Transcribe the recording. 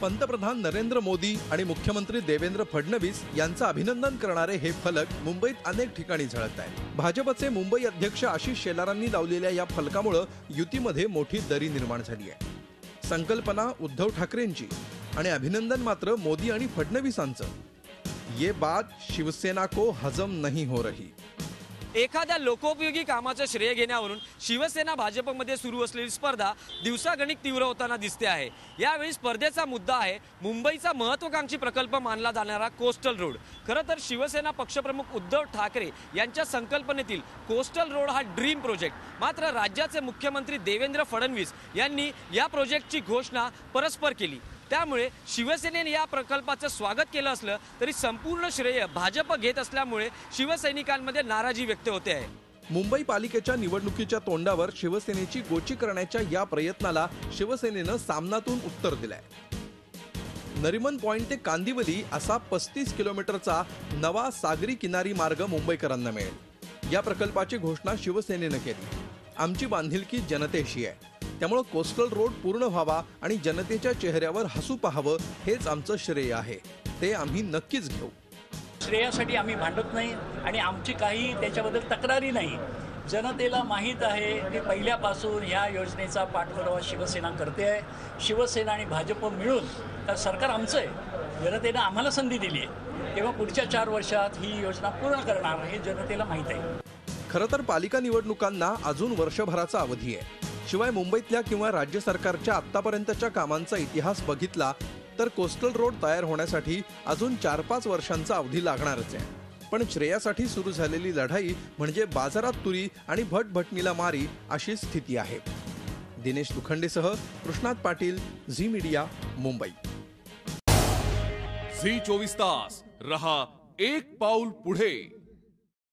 पंतप्रधान नरेंद्र मोदी आणि मुख्यमंत्री देवेंद्र फडणवीस यांचं अभिनंदन करणारे हे फलक मुंबईत अनेक ठिकाणी झळकत आहेत। भाजपचे मुंबई अध्यक्ष आशिष शेलारांनी लावलेल्या या फलकामुळे युतीमध्ये मोठी दरी निर्माण झाली आहे। संकल्पना उद्धव ठाकरेंची आणि अभिनंदन मात्र मोदी आणि फडणवीसांचं। ये बात शिवसेना को हजम नहीं हो रही। एखाद्या लोकोपयोगी कामाचं श्रेय घेण्यावरून शिवसेना भाजपमध्ये सुरू असलेली स्पर्धा दिवसागणिक तीव्र होताना दिसते आहे। यावेळी स्पर्धेचा मुद्दा आहे मुंबईचा महत्त्वाकांक्षी प्रकल्प मानला जाणारा कोस्टल रोड। खरं तर शिवसेना पक्षप्रमुख उद्धव ठाकरे यांच्या संकल्पनेतील कोस्टल रोड हा ड्रीम प्रोजेक्ट। मात्र राज्याचे मुख्यमंत्री देवेंद्र फडणवीस यांनी या प्रोजेक्टची घोषणा परस्पर केली। त्यामुळे शिवसेनेने या प्रकल्पाचं स्वागत केलं असलं तरी संपूर्ण श्रेय भाजप घेत असल्यामुळे शिवसैनिकांमध्ये नाराजी व्यक्त होते आहे। मुंबई पालिकेच्या निवडणुकीच्या तोंडावर शिवसेनेची गोची करण्याच्या या प्रयत्नाला शिवसेनेनं सामनातून उत्तर दिलंय। नरिमन पॉइंट ते कांदिवली असा 35 किलोमीटरचा नवा सागरी किनारी मार्ग मुंबईकरांना मिळेल। या प्रकल्पाची घोषणा शिवसेनेनं केली। आमची बांधिलकी जनतेशी आहे, त्यामुळे कोस्टल रोड पूर्ण व्हावा आणि जनतेच्या चेहऱ्यावर हसू पाहावं हेच आमचं श्रेय आहे। ते आम्ही नक्कीच घेऊ। श्रेयासाठी आम्ही भांडत नाही आणि आमची काही त्याच्याबद्दल तक्रारी नाही। जनतेला माहीत आहे की पहिल्यापासून ह्या योजनेचा पाठपुरावा शिवसेना करते आहे। शिवसेना आणि भाजप मिळून तर सरकार आमचं आहे। जनतेनं आम्हाला संधी दिली आहे, तेव्हा पुढच्या 4 वर्षात ही योजना पूर्ण करणार हे जनतेला माहीत आहे। खरं तर पालिका निवडणुकांना अजून वर्षभराचा अवधी आहे। शिवाय मुंबईतल्या किंवा राज्य सरकारच्या आतापर्यंतच्या कामांचा इतिहास बघितला तर कोस्टल रोड तयार होण्यासाठी अजून 4-5 वर्षांचा अवधी लागणारच आहे। पण श्रेयासाठी सुरू झालेली लढाई म्हणजे बाजारात तुरी आणि भटभटनीला मारी अशी स्थिती आहे। दिनेश दुखंडेसह Krishnat Patil, Zee media, Mumbai. Zee 24 तास रहा एक पाऊल पुढे।